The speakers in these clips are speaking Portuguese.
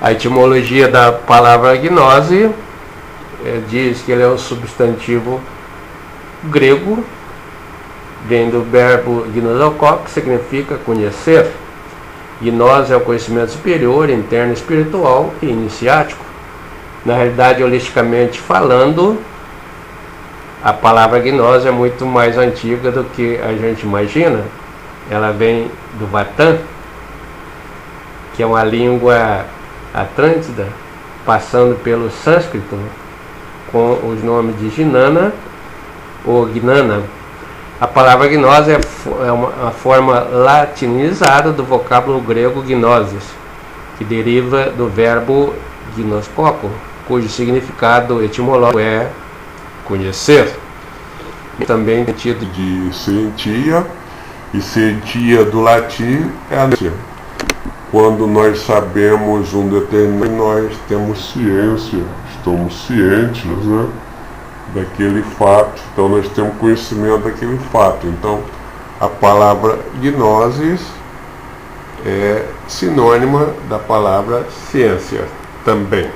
A etimologia da palavra gnose diz que ele é um substantivo grego, vem do verbo gnosokó, que significa conhecer. Gnose é o conhecimento superior, interno, espiritual e iniciático. Na realidade, holisticamente falando, a palavra gnose é muito mais antiga do que a gente imagina. Ela vem do Vatã, que é uma língua atlântida, passando pelo sânscrito, com os nomes de Ginana ou Gnana. A palavra gnose é uma forma latinizada do vocábulo grego gnosis, que deriva do verbo gnoskoko, cujo significado etimológico é conhecer. Também sentido de sentia, e sentia do latim é a ciência. Quando nós sabemos um determinado, nós temos ciência, estamos cientes, né, daquele fato, então nós temos conhecimento daquele fato. Então a palavra gnosis é sinônima da palavra ciência também.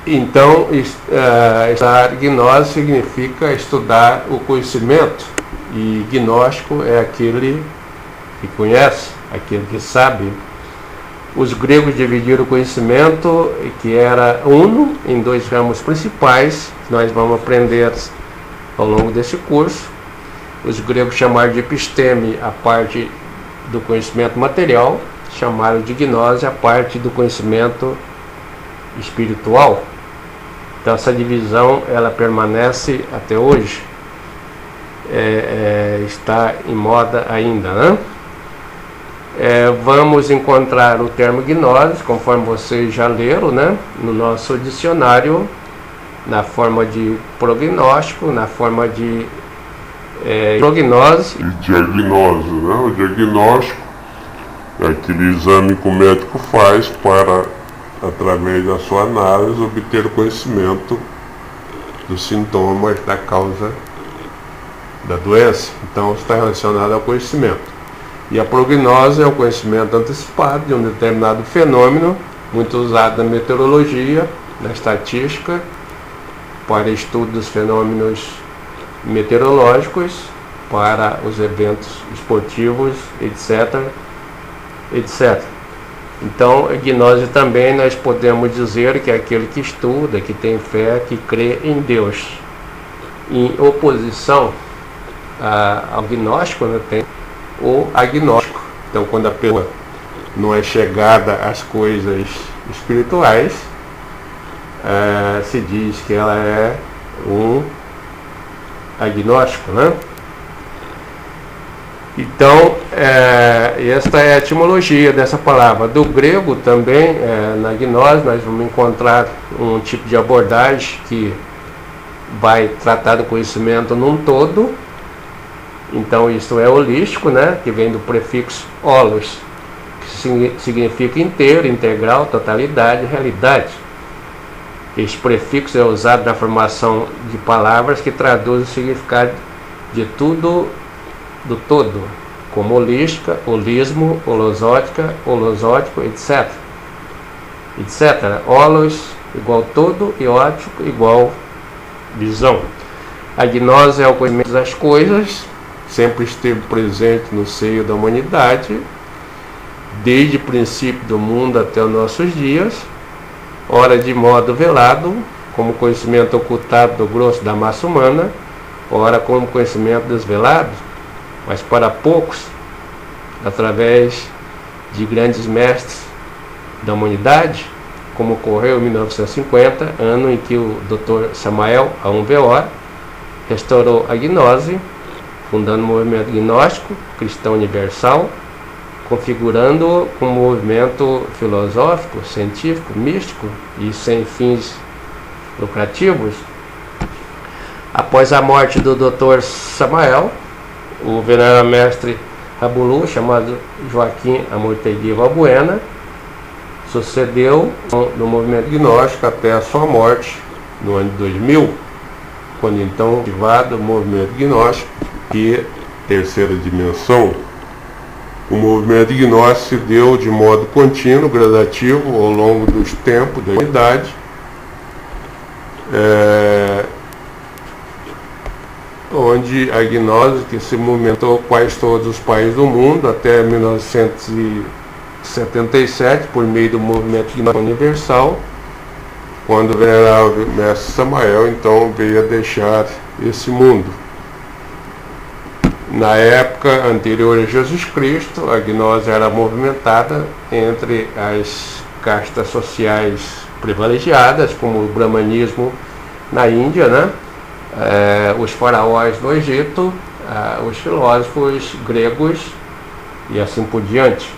Então estudar gnose significa estudar o conhecimento, e gnóstico é aquele que conhece, aquele que sabe. Os gregos dividiram o conhecimento, que era uno, em dois ramos principais, que nós vamos aprender ao longo desse curso. Os gregos chamaram de episteme a parte do conhecimento material, chamaram de gnose a parte do conhecimento espiritual. Então essa divisão ela permanece até hoje, está em moda ainda, né? Vamos encontrar o termo gnose, conforme vocês já leram, né, no nosso dicionário, na forma de prognóstico, na forma de prognose e diagnose, né? O diagnóstico é aquele exame que o médico faz para, através da sua análise, obter o conhecimento dos sintomas da causa da doença. Então está relacionado ao conhecimento. E a prognose é o conhecimento antecipado de um determinado fenômeno, muito usado na meteorologia, na estatística, para estudo dos fenômenos meteorológicos, para os eventos esportivos, etc, etc. Então, a gnose também nós podemos dizer que é aquele que estuda, que tem fé, que crê em Deus. Em oposição ao gnóstico, né, tem o agnóstico. Então, quando a pessoa não é chegada às coisas espirituais, se diz que ela é um agnóstico, né? Então, esta é a etimologia dessa palavra. Do grego também, na gnose, nós vamos encontrar um tipo de abordagem que vai tratar do conhecimento num todo. Então isso é holístico, né, que vem do prefixo holos, que significa inteiro, integral, totalidade, realidade. Este prefixo é usado na formação de palavras que traduzem o significado de tudo, do todo, como holística, holismo, holosótica, holosótico, etc. etc. Holos igual todo e ótico igual visão. A gnose é o conhecimento das coisas, sempre esteve presente no seio da humanidade, desde o princípio do mundo até os nossos dias, ora de modo velado, como conhecimento ocultado do grosso da massa humana, ora como conhecimento desvelado, mas para poucos, através de grandes mestres da humanidade, como ocorreu em 1950, ano em que o Dr. Samael Aun Weor restaurou a gnose, fundando o movimento gnóstico cristão universal, configurando-o como movimento filosófico, científico, místico e sem fins lucrativos. Após a morte do Dr. Samael, o venerável mestre Rabulu, chamado Joaquim Amortegui Valbuena, sucedeu no movimento gnóstico até a sua morte no ano de 2000, quando então ativado o movimento gnóstico, que terceira dimensão, O movimento gnóstico se deu de modo contínuo, gradativo, ao longo dos tempos da humanidade, onde a gnose que se movimentou quase todos os países do mundo até 1977 por meio do movimento gnóstico universal, quando o venerável mestre Samael então veio a deixar esse mundo. Na época anterior a Jesus Cristo, a gnose era movimentada entre as castas sociais privilegiadas, como o brahmanismo na Índia, né? Os faraós do Egito, os filósofos gregos e assim por diante.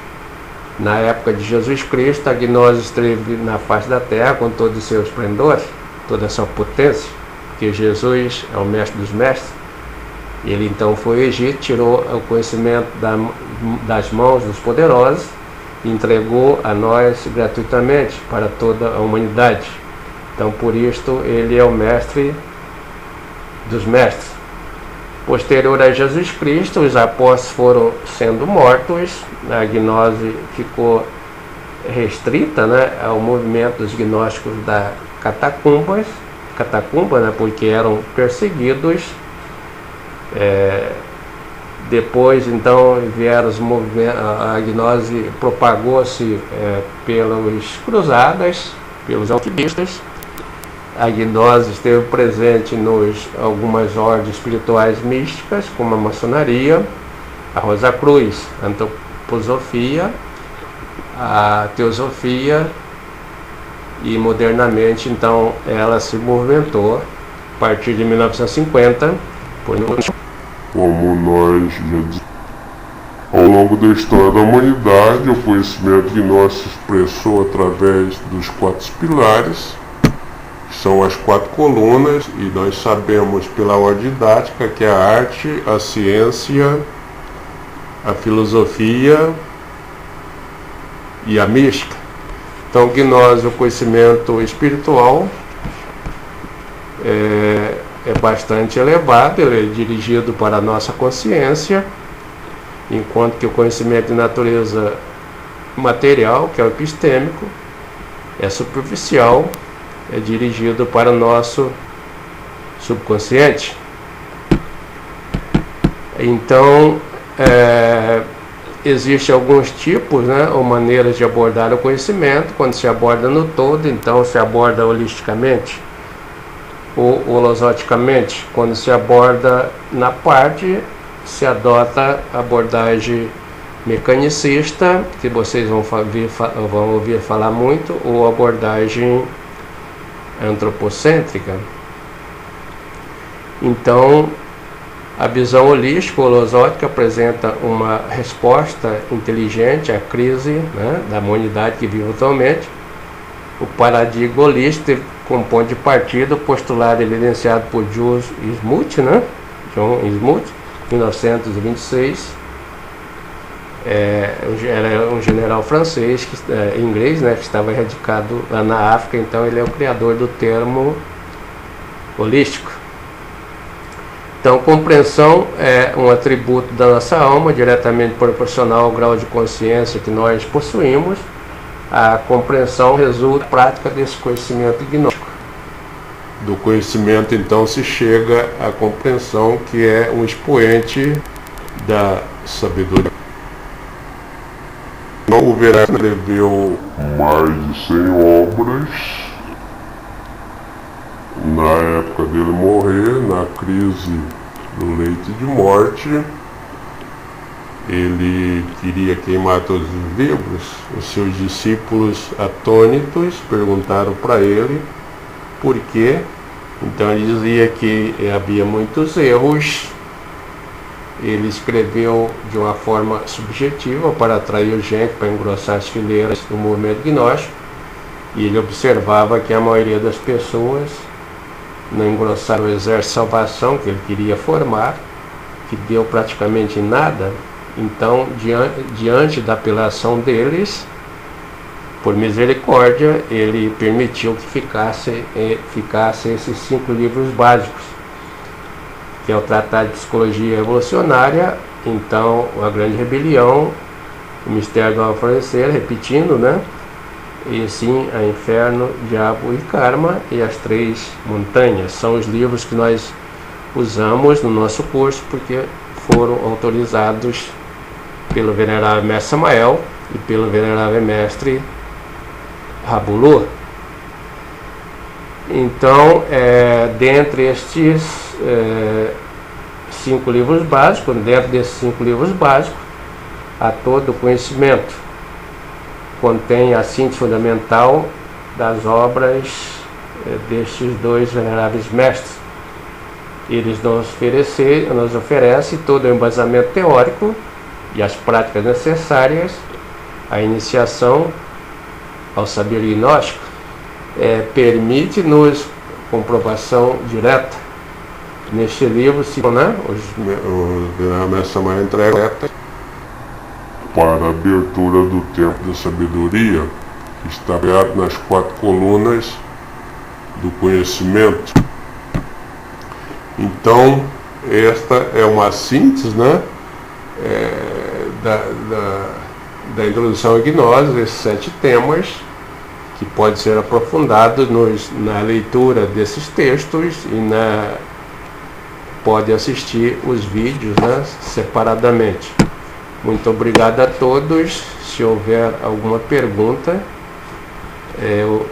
Na época de Jesus Cristo, a gnose esteve na face da terra com todo o seu esplendor, toda a sua potência, que Jesus é o mestre dos mestres. Ele então foi ao Egito, tirou o conhecimento das mãos dos poderosos e entregou a nós gratuitamente para toda a humanidade. Então, por isto, ele é o mestre dos mestres. Posterior a Jesus Cristo, os apóstolos foram sendo mortos, a gnose ficou restrita, né, ao movimento dos gnósticos da catacumba, né, porque eram perseguidos. Depois então vieram os movimentos, a gnose propagou-se pelos cruzadas, pelos alquimistas. A gnose esteve presente nos algumas ordens espirituais místicas, como a maçonaria, a Rosa Cruz, a antroposofia, a teosofia, e modernamente então ela se movimentou a partir de 1950 como nós já dissemos. Ao longo da história da humanidade, o conhecimento gnóstico se expressou através dos 4 pilares, que são as 4 colunas, e nós sabemos pela ordem didática que é a arte, a ciência, a filosofia e a mística. Então, gnose, o conhecimento espiritual, é bastante elevado, ele é dirigido para a nossa consciência, enquanto que o conhecimento de natureza material, que é o epistêmico, é superficial, é dirigido para o nosso subconsciente. Então, existem alguns tipos, né, ou maneiras de abordar o conhecimento. Quando se aborda no todo, então se aborda holisticamente, ou holozoticamente. Quando se aborda na parte, se adota a abordagem mecanicista, que vocês vão ouvir falar muito, ou abordagem antropocêntrica. Então, a visão holística, holosótica, apresenta uma resposta inteligente à crise, né, da humanidade que vive atualmente. O paradigma holístico como ponto de partida, postulado e evidenciado por John Smoot, né? John Smoot, 1926. Era um general francês, inglês, né, que estava radicado lá na África. Então ele é o criador do termo holístico. Então, compreensão é um atributo da nossa alma, diretamente proporcional ao grau de consciência que nós possuímos. A compreensão resulta da prática desse conhecimento gnóstico. Do conhecimento, então, se chega à compreensão, que é um expoente da sabedoria. O Verácio escreveu mais de 100 obras. Na época dele morrer, na crise do leito de morte, ele queria queimar todos os livros. Os seus discípulos atônitos perguntaram para ele por quê. Então ele dizia que havia muitos erros. Ele escreveu de uma forma subjetiva para atrair gente, para engrossar as fileiras do movimento gnóstico, e ele observava que a maioria das pessoas não engrossaram o exército de salvação que ele queria formar, que deu praticamente em nada. Então, diante da apelação deles, por misericórdia, ele permitiu que ficasse esses 5 livros básicos, que é o Tratado de Psicologia Evolucionária, então a Grande Rebelião, o mistério do alvorecer, repetindo, né? E sim, a Inferno, Diabo e Karma e as Três Montanhas. São os livros que nós usamos no nosso curso porque foram autorizados pelo Venerável Mestre Samael e pelo Venerável Mestre Rabulô. Então, dentre estes 5 livros básicos, dentro desses 5 livros básicos, há todo o conhecimento. Contém a síntese fundamental das obras destes dois veneráveis mestres. Eles nos oferecem todo o embasamento teórico e as práticas necessárias à iniciação ao saber gnóstico. Permite-nos comprovação direta. Neste livro, o Venerável Mestre Samael entrega para a abertura do Templo da Sabedoria, que está aberto nas 4 colunas do conhecimento. Então, esta é uma síntese, né, da introdução à gnose, esses 7 temas, que pode ser aprofundado na leitura desses textos e pode assistir os vídeos, né, separadamente. Muito obrigado a todos. Se houver alguma pergunta, eu